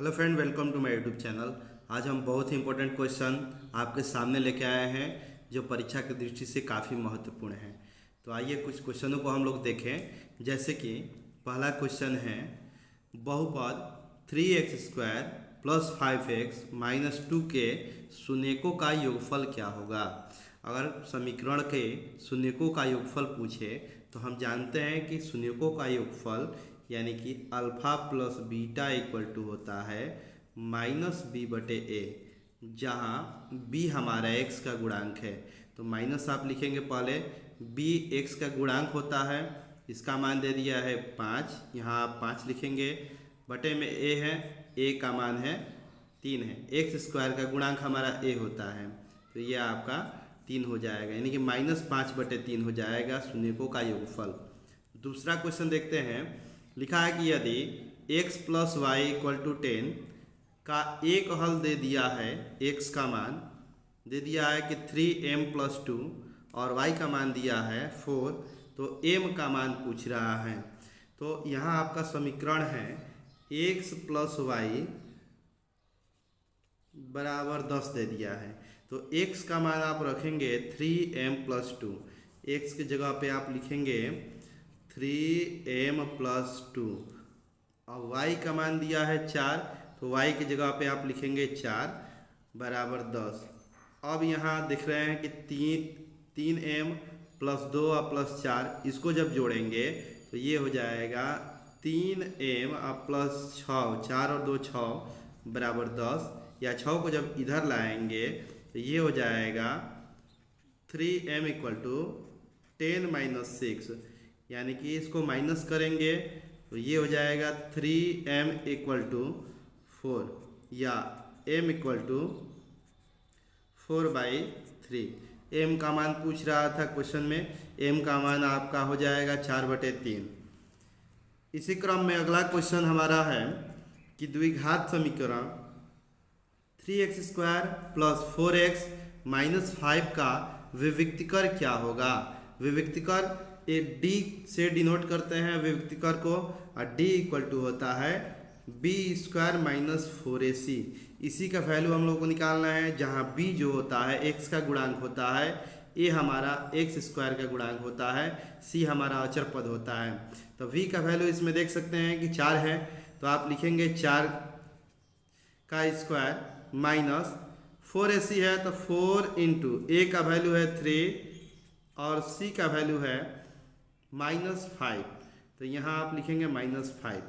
Hello friend, welcome to my YouTube channel. आज हम बहुत ही इंपॉर्टेंट क्वेश्चन आपके सामने लेके आए हैं जो परीक्षा की दृष्टि से काफ़ी महत्वपूर्ण है। तो आइए कुछ क्वेश्चनों को हम लोग देखें। जैसे कि पहला क्वेश्चन है, बहुपद 3x² + 5x - 2 के शून्यकों का योगफल क्या होगा। अगर समीकरण के शून्यकों का योगफल पूछे तो हम जानते हैं कि शून्यकों का योगफल यानी कि alpha plus beta equal to होता है -b/a, जहाँ b हमारा x का गुणांक है। तो माइनस आप लिखेंगे, पहले b x का गुणांक होता है, इसका मान दे दिया है 5, यहाँ आप 5 लिखेंगे, बटे में a है, a का मान है 3 है, x² का गुणांक हमारा a होता है, तो ये आपका 3 हो जाएगा, यानी कि -5/3 हो जाएगा शून्यकों का योगफल। दूसरा क्वेश्चन देखते हैं। लिखा है कि यदि x + y = 10 का एक हल दे दिया है, x का मान दे दिया है कि 3m + 2 और y का मान दिया है 4, तो m का मान पूछ रहा है। तो यहाँ आपका समीकरण है x + y = 10 दे दिया है, तो x का मान आप रखेंगे 3m + 2, x की जगह पे आप लिखेंगे 3m + 2 और y का मान दिया है 4, तो y की जगह पे आप लिखेंगे 4 = 10। अब यहाँ देख रहे हैं कि 3m + 2 और +4, इसको जब जोड़ेंगे तो ये हो जाएगा 3m + 6, 4 और 2 6 = 10, या 6 को जब इधर लाएंगे तो ये हो जाएगा 3m = 10 - 6, यानी कि इसको माइनस करेंगे तो ये हो जाएगा 3m = 4 या m = 4/3। m का मान पूछ रहा था क्वेश्चन में, m का मान आपका हो जाएगा 4/3। इसी क्रम में अगला क्वेश्चन हमारा है कि द्विघात समीकरण 3x² + 4x - 5 का विविक्तिकर क्या होगा। विविक्तिकर d से डिनोट करते हैं विविक्तिकर को, और d = होता है b² - 4ac। इसी का वैल्यू हम लोग को निकालना है, जहाँ b जो होता है x का गुणांक होता है, a हमारा x² का गुणांक होता है, c हमारा अचर पद होता है। तो v का वैल्यू इसमें देख सकते हैं कि 4 है, तो आप लिखेंगे 4 का स्क्वायर माइनस 4ac है, तो 4 × a का वैल्यू है 3 और c का वैल्यू है -5, तो यहाँ आप लिखेंगे -5।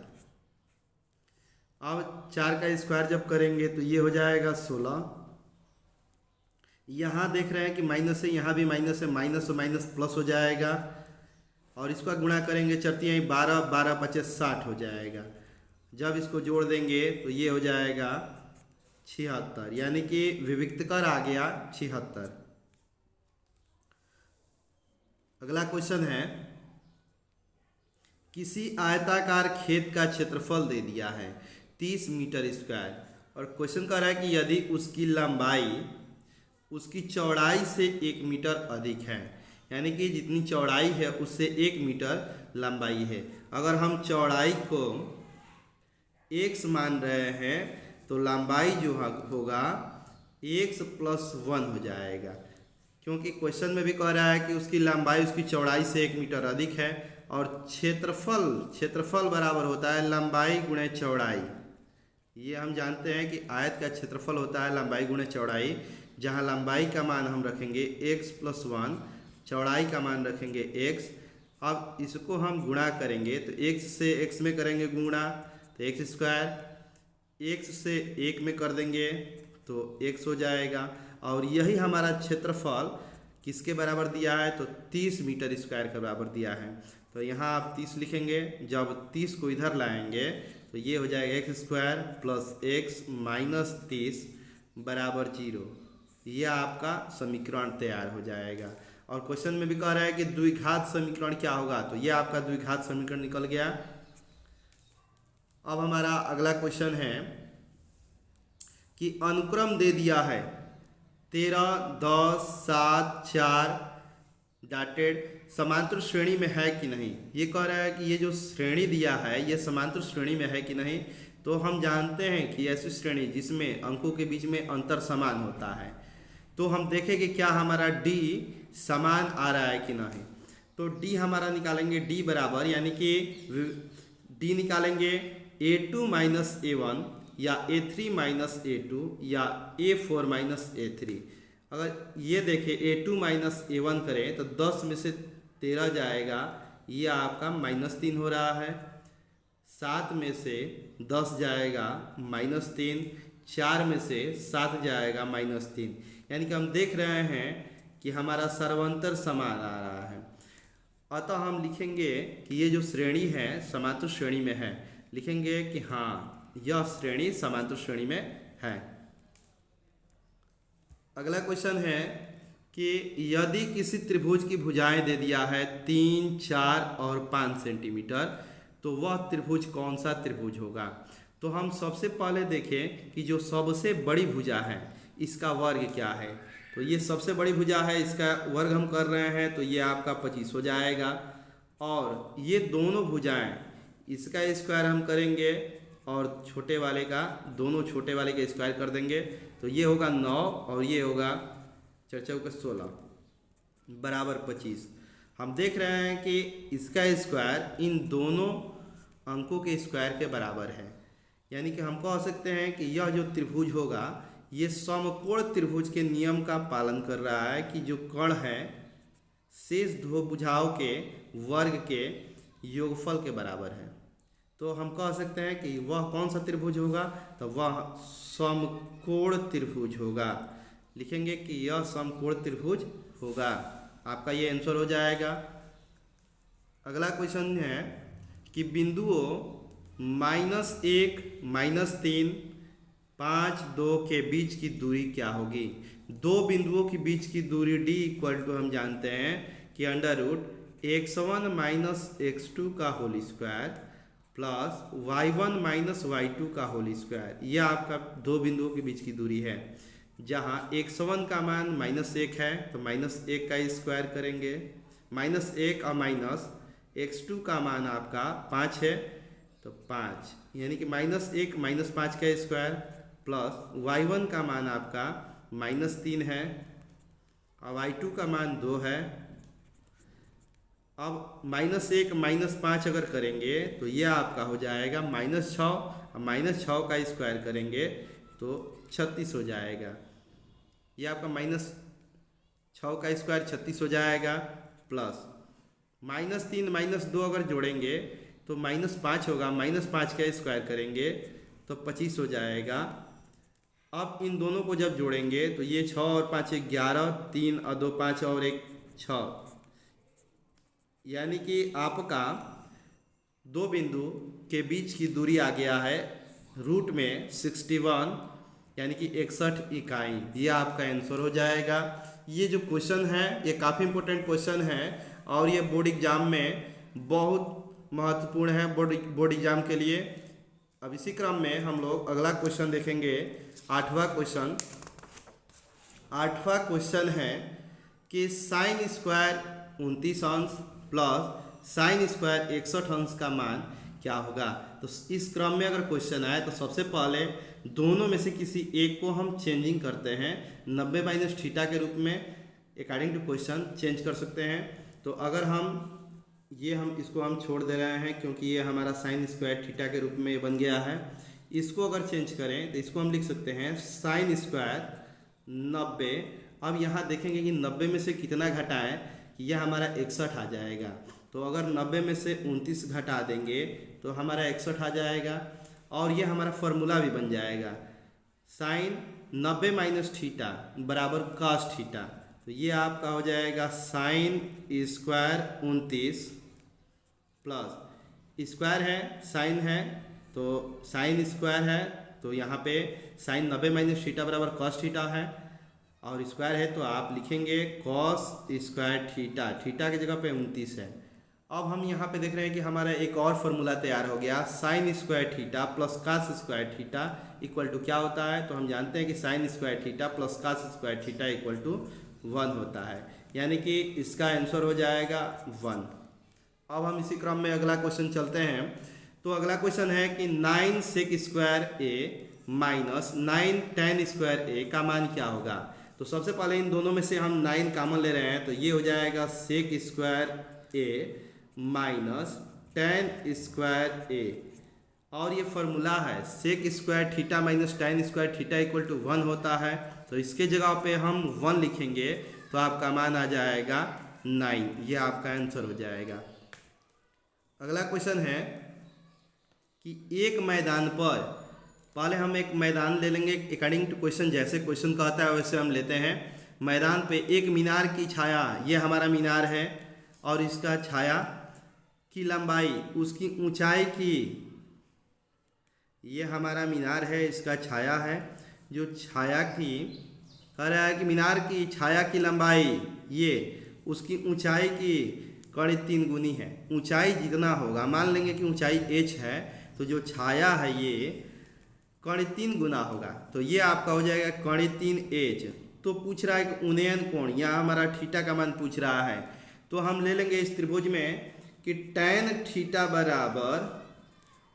अब 4 का स्क्वायर जब करेंगे तो ये हो जाएगा 16। यहाँ देख रहे हैं कि माइनस है, यहाँ भी माइनस है, माइनस से माइनस प्लस हो जाएगा, और इसका गुणा करेंगे 4 × 12, 12 × 5 = 60 हो जाएगा। जब इसको जोड़ देंगे तो ये हो जाएगा 76, यानी कि विविक्तकर आ गया 76। अगला क्वेश्चन है, किसी आयताकार खेत का क्षेत्रफल दे दिया है 30 मीटर², और क्वेश्चन कर रहा है कि यदि उसकी लंबाई उसकी चौड़ाई से 1 मीटर अधिक है, यानी कि जितनी चौड़ाई है उससे 1 मीटर लंबाई है। अगर हम चौड़ाई को x मान रहे हैं तो लंबाई जो होगा x + 1 हो जाएगा, क्योंकि क्वेश्चन में भी कह रहा है कि उसकी लंबाई उसकी चौड़ाई से 1 मीटर अधिक है, और क्षेत्रफल बराबर होता है लंबाई गुणे चौड़ाई। ये हम जानते हैं कि आयत का क्षेत्रफल होता है लंबाई गुणे चौड़ाई, जहाँ लंबाई का मान हम रखेंगे x + 1, चौड़ाई का मान रखेंगे x। अब इसको हम गुणा करेंगे तो x से x में करेंगे गुणा तो x², x से 1 में कर देंगे तो x हो जाएगा, और यही हमारा क्षेत्रफल किसके बराबर दिया है, तो 30 मीटर² के बराबर दिया है। तो यहाँ आप 30 लिखेंगे, जब 30 को इधर लाएंगे तो ये हो जाएगा x² + x - 30 = 0। ये आपका समीकरण तैयार हो जाएगा। और क्वेश्चन में भी कह रहा है कि द्विघात समीकरण क्या होगा, तो ये आपका द्विघात समीकरण निकल गया। अब हमारा अगला क्वेश्चन है कि अनुक्रम दे दिया है 13, 10, 7, 4 डॉटेड समांतर श्रेणी में है कि नहीं। ये कह रहा है कि ये जो श्रेणी दिया है ये समांतर श्रेणी में है कि नहीं। तो हम जानते हैं कि ऐसी श्रेणी जिसमें अंकों के बीच में अंतर समान होता है, तो हम देखें कि क्या हमारा डी समान आ रहा है कि नहीं। तो डी हमारा निकालेंगे, डी बराबर यानी कि डी निकालेंगे A2 माइनस A1 या A3 माइनस A2 या A4 माइनस A3। अगर ये देखें A2 माइनस A1 करें तो 10 में से 13 जाएगा, ये आपका -3 हो रहा है। 7 में से 10 जाएगा -3, 4 में से 7 जाएगा -3, यानी कि हम देख रहे हैं कि हमारा सर्वांतर समान आ रहा है। अतः हम लिखेंगे कि ये जो श्रेणी है समांतर श्रेणी में है, लिखेंगे कि हाँ यह श्रेणी समांतर श्रेणी में है। अगला क्वेश्चन है कि यदि किसी त्रिभुज की भुजाएं दे दिया है 3, 4 और 5 सेंटीमीटर, तो वह त्रिभुज कौन सा त्रिभुज होगा। तो हम सबसे पहले देखें कि जो सबसे बड़ी भुजा है इसका वर्ग क्या है। तो ये सबसे बड़ी भुजा है, इसका वर्ग हम कर रहे हैं तो ये आपका 25 हो जाएगा। और ये दोनों भुजाएं, इसका स्क्वायर हम करेंगे और छोटे वाले का, दोनों छोटे वाले का स्क्वायर कर देंगे, तो ये होगा 9 और ये होगा 16 बराबर 25। हम देख रहे हैं कि इसका स्क्वायर इन दोनों अंकों के स्क्वायर के बराबर है, यानी कि हम कह सकते हैं कि यह जो त्रिभुज होगा ये समकोण त्रिभुज के नियम का पालन कर रहा है कि जो कर्ण है शेष दो भुजाओं के वर्ग के योगफल के बराबर है। तो हम कह सकते हैं कि वह कौन सा त्रिभुज होगा, तो वह समकोण त्रिभुज होगा। लिखेंगे कि यह समकोण त्रिभुज होगा, आपका ये आंसर हो जाएगा। अगला क्वेश्चन है कि बिंदुओं -1, -3, 5, 2 के बीच की दूरी क्या होगी। दो बिंदुओं के बीच की दूरी d = हम जानते हैं कि √x1 - x2 का whole square plus y1 - y2 का होल स्क्वायर। यह आपका दो बिंदुओं के बीच की दूरी है, जहाँ x1 का मान -1 है तो -1 का स्क्वायर करेंगे, -1 और -x2 का मान आपका 5 है तो 5, यानी कि -1 - 5 का स्क्वायर प्लस y1 का मान आपका -3 है और y2 का मान 2 है। अब -1 - 5 अगर करेंगे तो ये आपका हो जाएगा -6 और -6 का स्क्वायर करेंगे तो 36 हो जाएगा। ये आपका -6 का स्क्वायर 36 हो जाएगा प्लस -3 - 2 अगर जोड़ेंगे तो -5 होगा, -5 का स्क्वायर करेंगे तो 25 हो जाएगा। अब इन दोनों को जब जोड़ेंगे तो ये 6 और 5 11, 3 और 2 5 और 1 6, यानी कि आपका दो बिंदु के बीच की दूरी आ गया है रूट में 61, यानी कि 61 इकाई। ये आपका आंसर हो जाएगा। ये जो क्वेश्चन है ये काफ़ी इंपॉर्टेंट क्वेश्चन है और ये बोर्ड एग्जाम में बहुत महत्वपूर्ण है, बोर्ड एग्जाम के लिए। अब इसी क्रम में हम लोग अगला क्वेश्चन देखेंगे। 8वां क्वेश्चन है कि साइन स्क्वायर 29 अंश प्लस साइन स्क्वायर 61 अंश का मान क्या होगा। तो इस क्रम में अगर क्वेश्चन आए तो सबसे पहले दोनों में से किसी एक को हम चेंजिंग करते हैं, 90 - थीटा के रूप में अकॉर्डिंग टू क्वेश्चन चेंज कर सकते हैं। तो अगर हम इसको हम छोड़ दे रहे हैं क्योंकि ये हमारा साइन स्क्वायर थीटा के रूप में बन गया है। इसको अगर चेंज करें तो इसको हम लिख सकते हैं साइन स्क्वायर 90। अब यहाँ देखेंगे कि 90 में से कितना घटाएं, यह हमारा 61 आ जाएगा। तो अगर 90 में से 29 घटा देंगे तो हमारा 61 आ जाएगा और यह हमारा फॉर्मूला भी बन जाएगा, साइन 90 - थीटा बराबर cos थीटा। तो ये आपका हो जाएगा साइन स्क्वायर 29 प्लस स्क्वायर है साइन है तो साइन स्क्वायर है तो यहाँ पे साइन 90 - थीटा बराबर cos थीटा है और स्क्वायर है तो आप लिखेंगे cos स्क्वायर थीटा, थीटा की जगह पे 29 है। अब हम यहाँ पे देख रहे हैं कि हमारा एक और फार्मूला तैयार हो गया, sine square theta plus cos square theta equal to क्या होता है। तो हम जानते हैं कि sine square theta plus cos square theta equal to 1 होता है, यानी कि इसका आंसर हो जाएगा 1। अब हम इसी क्रम में अगला क्वेश्चन चलते हैं। तो अगला क्वेश्चन है कि 9 सेक square A minus 9 tan square ए का मान क्या होगा। तो सबसे पहले इन दोनों में से हम 9 कॉमन ले रहे हैं, तो ये हो जाएगा sec square A minus tan square A, और ये फॉर्मूला है sec square theta minus tan square theta equal to 1 होता है। तो इसके जगह पे हम 1 लिखेंगे तो आपका मान आ जाएगा 9, ये आपका आंसर हो जाएगा। अगला क्वेश्चन है कि एक मैदान पर, पहले हम एक मैदान ले लेंगे अकॉर्डिंग टू क्वेश्चन, जैसे क्वेश्चन कहता है वैसे हम लेते हैं। मैदान पे एक मीनार की छाया, ये हमारा मीनार है, और इसका छाया की लंबाई उसकी ऊंचाई की, ये हमारा मीनार है, इसका छाया है, जो छाया की कह रहा है कि मीनार की छाया की लंबाई ये उसकी ऊंचाई की कड़ी 3 गुनी है। ऊंचाई जितना होगा, मान लेंगे कि ऊंचाई h है, तो जो छाया है ये कड़ी 3 गुना होगा, तो ये आपका हो जाएगा कड़ी 3h। तो पूछ रहा है कि उन्नयन कोण, यहाँ हमारा थीटा का मान पूछ रहा है, तो हम ले लेंगे इस त्रिभुज में कि tan थीटा बराबर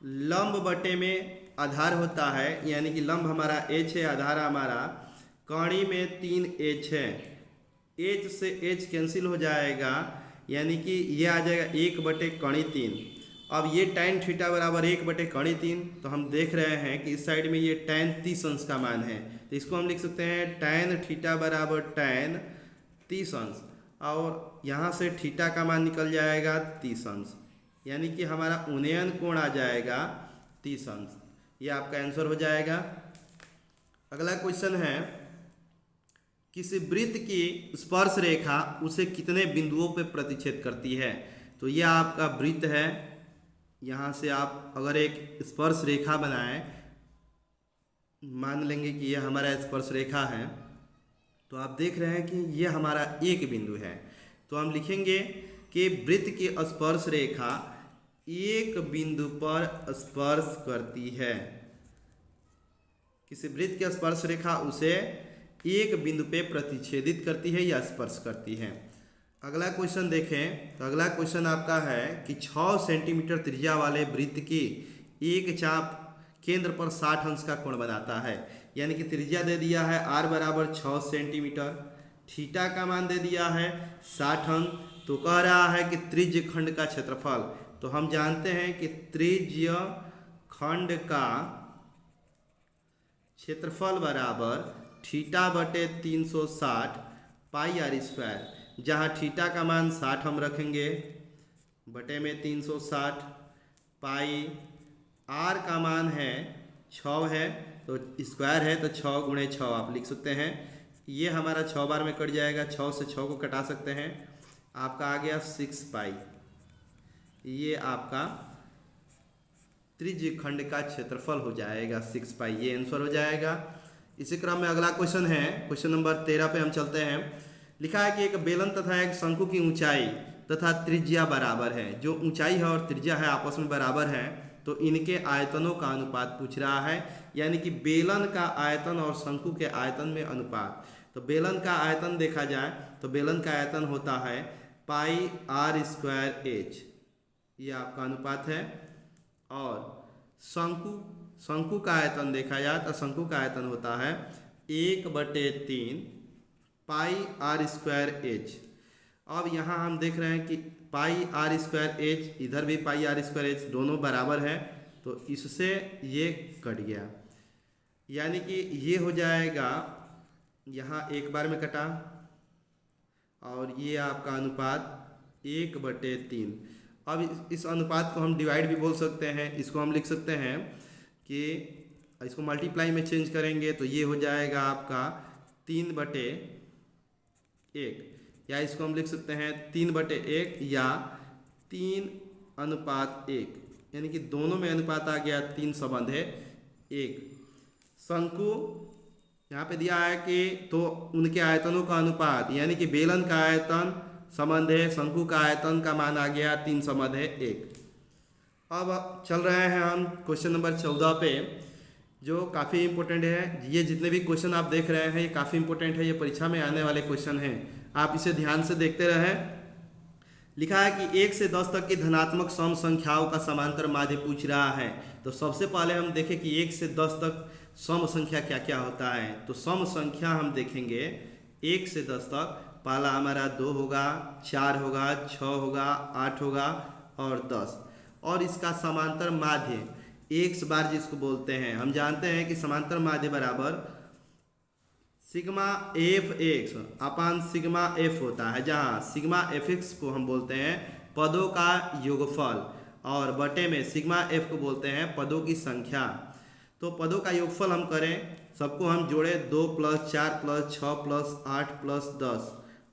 लंब बटे में आधार होता है, यानी कि लंब हमारा h है, आधार हमारा कड़ी में 3h है। h से h कैंसिल हो जाएगा, यानी कि ये आ जाएगा 1 बटे कड़ी 3। अब ये tan थीटा बराबर 1 बटे कड़ी 3, तो हम देख रहे हैं कि इस साइड में ये tan 30 अंश का मान है, तो इसको हम लिख सकते हैं tan थीटा बराबर tan 30 अंश, और यहाँ से थीटा का मान निकल जाएगा 30 अंश, यानी कि हमारा उन्नयन कोण आ जाएगा 30 अंश। ये आपका आंसर हो जाएगा। अगला क्वेश्चन है, किसी वृत्त की स्पर्श रेखा उसे कितने बिंदुओं पर प्रतिच्छेद करती है। तो यह आपका वृत्त है, यहाँ से आप अगर एक स्पर्श रेखा बनाएं, मान लेंगे कि यह हमारा स्पर्श रेखा है, तो आप देख रहे हैं कि यह हमारा एक बिंदु है, तो हम लिखेंगे कि वृत्त की स्पर्श रेखा एक बिंदु पर स्पर्श करती है। किसी वृत्त की स्पर्श रेखा उसे एक बिंदु पे प्रतिच्छेदित करती है या स्पर्श करती है। अगला क्वेश्चन देखें, तो अगला क्वेश्चन आपका है कि 6 सेंटीमीटर त्रिज्या वाले वृत्त की एक चाप केंद्र पर 60 अंश का कोण बनाता है, यानी कि त्रिज्या दे दिया है r बराबर 6 सेंटीमीटर, थीटा का मान दे दिया है 60 अंश, तो कह रहा है कि त्रिज्य खंड का क्षेत्रफल। तो हम जानते हैं कि त्रिज्य खंड का क्षेत्रफल बराबर थीटा बटे 360 पाई आर स्क्वायर, जहाँ थीटा का मान 60 हम रखेंगे बटे में 360, पाई आर का मान है 6 है, तो स्क्वायर है तो 6 गुणे 6 आप लिख सकते हैं। ये हमारा 6 बार में कट जाएगा, 6 से 6 को कटा सकते हैं, आपका आ गया 6 पाई। ये आपका त्रिज्य खंड का क्षेत्रफल हो जाएगा 6 पाई, ये आंसर हो जाएगा। इसी क्रम में अगला क्वेश्चन है, क्वेश्चन नंबर 13 पे हम चलते हैं। लिखा है कि एक बेलन तथा एक शंकु की ऊंचाई तथा त्रिज्या बराबर है। जो ऊंचाई है और त्रिज्या है आपस में बराबर है, तो इनके आयतनों का अनुपात पूछ रहा है, यानी कि बेलन का आयतन और शंकु के आयतन में अनुपात। तो बेलन का आयतन देखा जाए तो बेलन का आयतन होता है पाई आर स्क्वायर एच, ये आपका अनुपात है। और शंकु का आयतन देखा जाए तो शंकु का आयतन होता है 1/3 पाई आर स्क्वायर एच। अब यहाँ हम देख रहे हैं कि पाई आर स्क्वायर एच, इधर भी पाई आर स्क्वायर एच, दोनों बराबर है, तो इससे ये कट गया, यानी कि ये हो जाएगा, यहाँ एक बार में कटा, और ये आपका अनुपात 1/3। अब इस अनुपात को हम डिवाइड भी बोल सकते हैं, इसको हम लिख सकते हैं कि इसको मल्टीप्लाई में चेंज करेंगे तो ये हो जाएगा आपका 3/1, या इसको हम लिख सकते हैं 3/1 या 3:1, यानी कि दोनों में अनुपात आ गया 3 संबंध है 1। शंकु यहाँ पे दिया है कि तो उनके आयतनों का अनुपात, यानी कि बेलन का आयतन संबंध है, शंकु का आयतन का मान आ गया 3 संबंध है 1। अब चल रहे हैं हम क्वेश्चन नंबर 14 पे, जो काफ़ी इंपॉर्टेंट है। ये जितने भी क्वेश्चन आप देख रहे हैं ये काफ़ी इंपॉर्टेंट है, ये परीक्षा में आने वाले क्वेश्चन हैं, आप इसे ध्यान से देखते रहें। लिखा है कि 1 से 10 तक की धनात्मक सम संख्याओं का समांतर माध्य पूछ रहा है। तो सबसे पहले हम देखें कि 1 से 10 तक सम संख्या क्या क्या होता है। तो सम संख्या हम देखेंगे 1 से 10 तक, पहला हमारा 2 होगा, 4 होगा, 6 होगा, 8 होगा और 10। और इसका समांतर माध्य एक्स बार जिसको बोलते हैं, हम जानते हैं कि समांतर माध्य बराबर सिग्मा एफ एक्स अपान सिग्मा एफ होता है, जहाँ सिग्मा एफ एक्स को हम बोलते हैं पदों का योगफल और बटे में सिग्मा एफ को बोलते हैं पदों की संख्या। तो पदों का योगफल हम करें, सबको हम जोड़े 2 + 4 + 6 + 8 + 10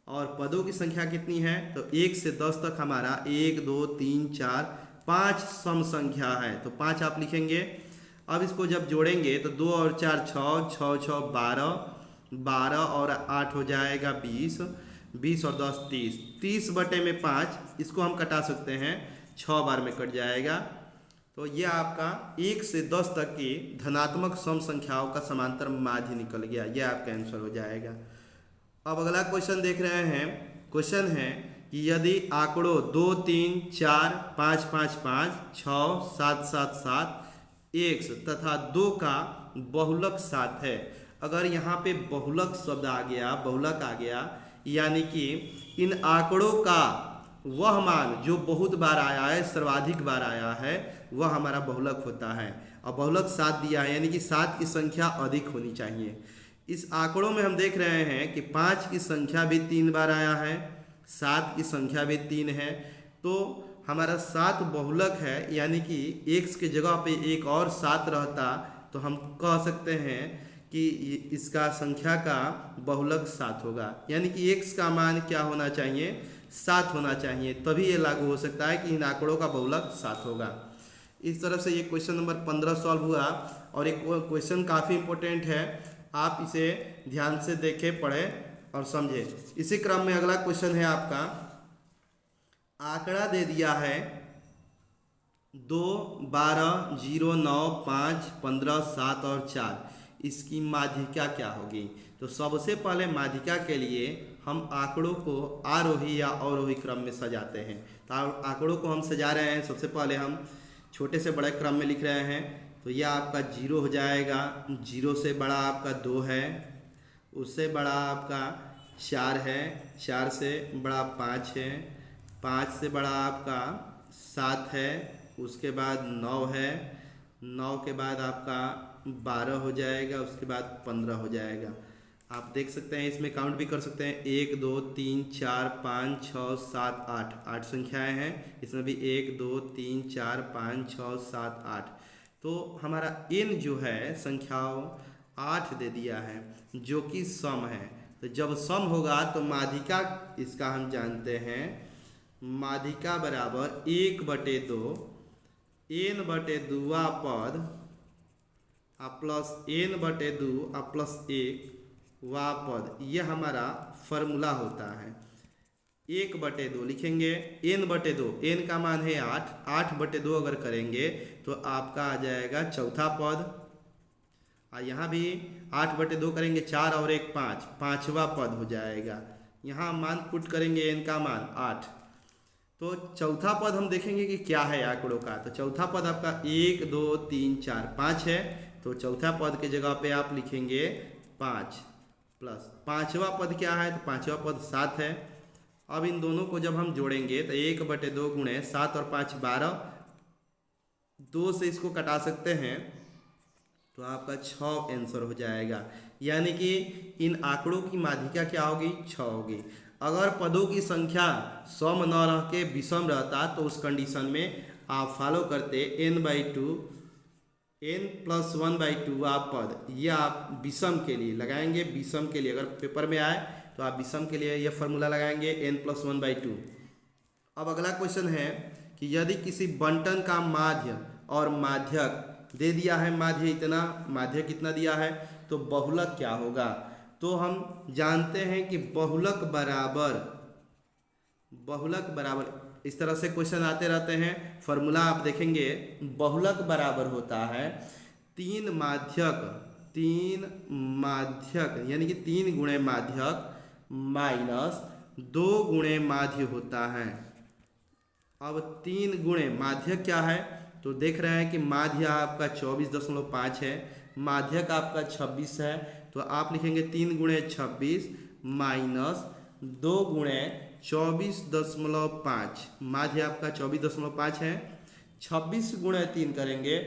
और पदों की संख्या कितनी है। तो 1 से 10 तक हमारा 1 2 3 4 5 सम संख्या है, तो 5 आप लिखेंगे। अब इसको जब जोड़ेंगे तो 2 और 4 6, 6 6 12, 12 और 8 हो जाएगा 20, 20 और 10 30, 30 बटे में 5, इसको हम कटा सकते हैं, 6 बार में कट जाएगा। तो ये आपका 1 से 10 तक की धनात्मक सम संख्याओं का समांतर माध्य निकल गया, ये आपका आंसर हो जाएगा। अब अगला क्वेश्चन देख रहे हैं। क्वेश्चन है कि यदि आंकड़ों 2 3 4 5 5 5 6 7 7 7 x तथा 2 का बहुलक 7 है। अगर यहाँ पे बहुलक शब्द आ गया, बहुलक आ गया, यानी कि इन आंकड़ों का वह मान जो बहुत बार आया है, सर्वाधिक बार आया है, वह हमारा बहुलक होता है। और बहुलक 7 दिया है, यानी कि 7 की संख्या अधिक होनी चाहिए। इस आंकड़ों में हम देख रहे हैं कि 5 की संख्या भी 3 बार आया है, 7 की संख्या भी 3 है, तो हमारा 7 बहुलक है, यानी कि x के जगह पे एक और 7 रहता तो हम कह सकते हैं कि इसका संख्या का बहुलक 7 होगा, यानी कि x का मान क्या होना चाहिए, 7 होना चाहिए, तभी ये लागू हो सकता है कि इन आंकड़ों का बहुलक 7 होगा। इस तरफ से ये क्वेश्चन नंबर 15 सॉल्व हुआ। और एक क्वेश्चन काफ़ी इंपॉर्टेंट है, आप इसे ध्यान से देखें, पढ़ें और समझें। इसी क्रम में अगला क्वेश्चन है आपका, आंकड़ा दे दिया है 2 12 0 9 5 15 7 और 4, इसकी माध्यिका क्या होगी। तो सबसे पहले माध्यिका के लिए हम आंकड़ों को आरोही या अवरोही क्रम में सजाते हैं। तो आंकड़ों को हम सजा रहे हैं, सबसे पहले हम छोटे से बड़े क्रम में लिख रहे हैं। तो यह आपका 0 हो जाएगा, 0 से बड़ा आपका 2 है, उससे बड़ा आपका 4 है, 4 से बड़ा 5 है, 5 से बड़ा आपका 7 है, उसके बाद 9 है, 9 के बाद आपका 12 हो जाएगा, उसके बाद 15 हो जाएगा। आप देख सकते हैं, इसमें काउंट भी कर सकते हैं, 1 2 3 4 5 6 7 8, 8 संख्याएं हैं, इसमें भी 1 2 3 4 5 6 7 8। तो हमारा n जो है संख्याओं 8 दे दिया है, जो कि सम है। तो जब सम होगा तो माध्यिका इसका हम जानते हैं, माध्यिका बराबर 1/2 n/2 पद प्लस n/2 प्लस 1 पद, यह हमारा फॉर्मूला होता है। 1/2 लिखेंगे, n/2, n का मान है 8, 8/2 अगर करेंगे तो आपका आ जाएगा चौथा पद। और यहाँ भी 8/2 करेंगे, 4 और 1 5, पाँचवा पद हो जाएगा। यहाँ मान पुट करेंगे n का मान 8। तो चौथा पद हम देखेंगे कि क्या है आंकड़ों का। तो चौथा पद आपका 1 2 3 4 5 है, तो चौथा पद के जगह पे आप लिखेंगे 5 प्लस पाँचवा पद क्या है, तो पाँचवा पद 7 है। अब इन दोनों को जब हम जोड़ेंगे तो 1/2 गुणे 7 और 5 12, 2 से इसको कटा सकते हैं तो आपका 6 आंसर हो जाएगा। यानी कि इन आंकड़ों की माध्यिका क्या होगी, 6 होगी। अगर पदों की संख्या सम न रह के विषम रहता तो उस कंडीशन में आप फॉलो करते n/2, n + 1/2 आप पद, यह आप विषम के लिए लगाएंगे। विषम के लिए अगर पेपर में आए तो आप विषम के लिए यह फॉर्मूला लगाएंगे n + 1/2। अब अगला क्वेश्चन है कि यदि किसी बंटन का माध्य और माध्यक दे दिया है, माध्य इतना, माध्यक कितना दिया है, तो बहुलक क्या होगा। तो हम जानते हैं कि बहुलक बराबर इस तरह से क्वेश्चन आते रहते हैं। फॉर्मूला आप देखेंगे, बहुलक बराबर होता है 3 माध्यक यानी कि 3 गुणे माध्यक माइनस 2 गुणे माध्य होता है। अब 3 गुणे माध्य क्या है, तो देख रहे हैं कि माध्य आपका 24.5 है, माध्यक आपका 26 है, तो आप लिखेंगे 3 गुणे 26 माइनस 2 गुणे 24.5, माध्य आपका 24.5 है। 26 गुणे 3 करेंगे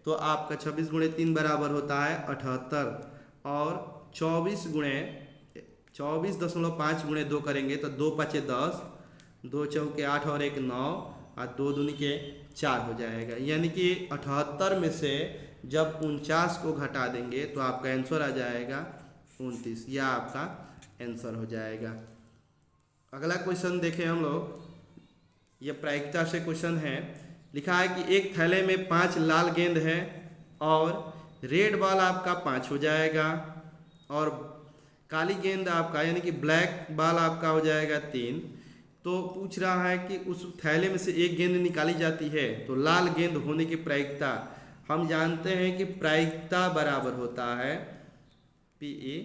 तो आपका 26 गुणे 3 बराबर होता है 78, और 24.5 गुणे 2 करेंगे तो 2 5 10, 2 चौके 8 और 1 9, और 2 दूनी के 4 हो जाएगा। यानी कि 78 में से जब 49 को घटा देंगे तो आपका आंसर आ जाएगा 29, यह आपका आंसर हो जाएगा। अगला क्वेश्चन देखें हम लोग, यह प्रायिकता से क्वेश्चन है। लिखा है कि एक थैले में 5 लाल गेंद है और रेड बॉल आपका 5 हो जाएगा, और काली गेंद आपका यानी कि ब्लैक बॉल आपका हो जाएगा 3। तो पूछ रहा है कि उस थैले में से एक गेंद निकाली जाती है तो लाल गेंद होने की प्रायिकता। हम जानते हैं कि प्रायिकता बराबर होता है PE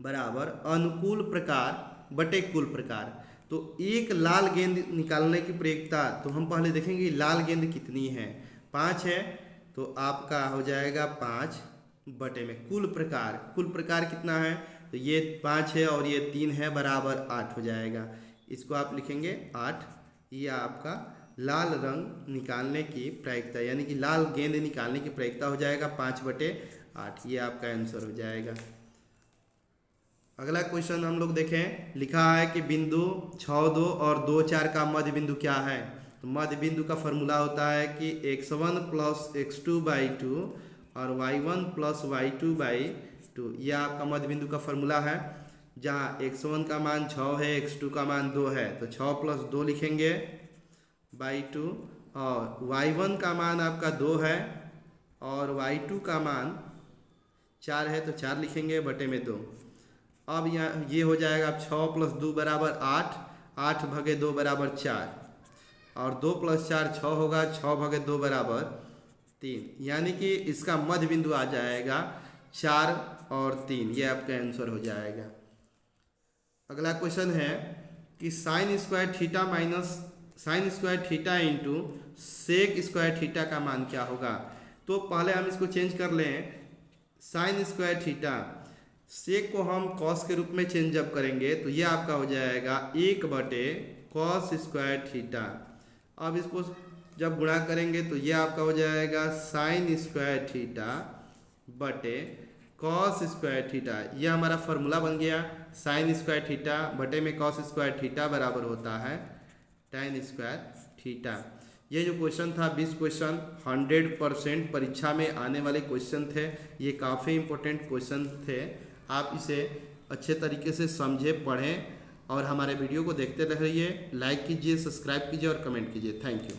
बराबर अनुकूल प्रकार बटे कुल प्रकार। तो एक लाल गेंद निकालने की प्रायिकता, तो हम पहले देखेंगे लाल गेंद कितनी है, 5 है, तो आपका हो जाएगा 5 बटे में कुल प्रकार कितना है, तो ये 5 है और ये 3 है, बराबर 8 हो जाएगा। इसको आप लिखेंगे 8। ये आपका लाल रंग निकालने की प्रायिकता यानी कि लाल गेंद निकालने की प्रायिकता हो जाएगा 5 बटे 8, ये आपका आंसर हो जाएगा। अगला क्वेश्चन हम लोग देखें। लिखा है कि बिंदु 6 2 और 2 4 का मध्य बिंदु क्या है। तो मध्य बिंदु का फॉर्मूला होता है कि x1 प्लस x2/2 और y1 प्लस y2/2, यह आपका मध्य बिंदु का फॉर्मूला है। जहाँ x1 का मान 6 है, x2 का मान 2 है, तो 6 + 2 लिखेंगे /2, और y1 का मान आपका 2 है और y2 का मान 4 है, तो 4 लिखेंगे बटे में 2। अब यहाँ ये हो जाएगा 6 + 2 बराबर 8, 8 भागे 2 बराबर 4, और 2 + 4 6 होगा, 6 भागे 2 बराबर 3, यानी कि इसका मध्य बिंदु आ जाएगा 4 और 3, ये आपका आंसर हो जाएगा। अगला क्वेश्चन है कि sin² theta minus sin² theta into sec² theta का मान क्या होगा। तो पहले हम इसको चेंज कर लें, sin² थीटा, सेक को हम कॉस के रूप में चेंज जब करेंगे तो ये आपका हो जाएगा 1 बटे cos² थीटा। अब इसको जब गुणा करेंगे तो ये आपका हो जाएगा sin² थीटा बटे cos² थीटा। यह हमारा फॉर्मूला बन गया। sin² थीटा बटे में cos² थीटा बराबर होता है tan² थीटा। ये जो क्वेश्चन था 20 क्वेश्चन 100% परीक्षा में आने वाले क्वेश्चन थे। ये काफ़ी इंपॉर्टेंट क्वेश्चन थे। आप इसे अच्छे तरीके से समझें, पढ़ें और हमारे वीडियो को देखते रहिए। लाइक कीजिए, सब्सक्राइब कीजिए और कमेंट कीजिए। Thank you.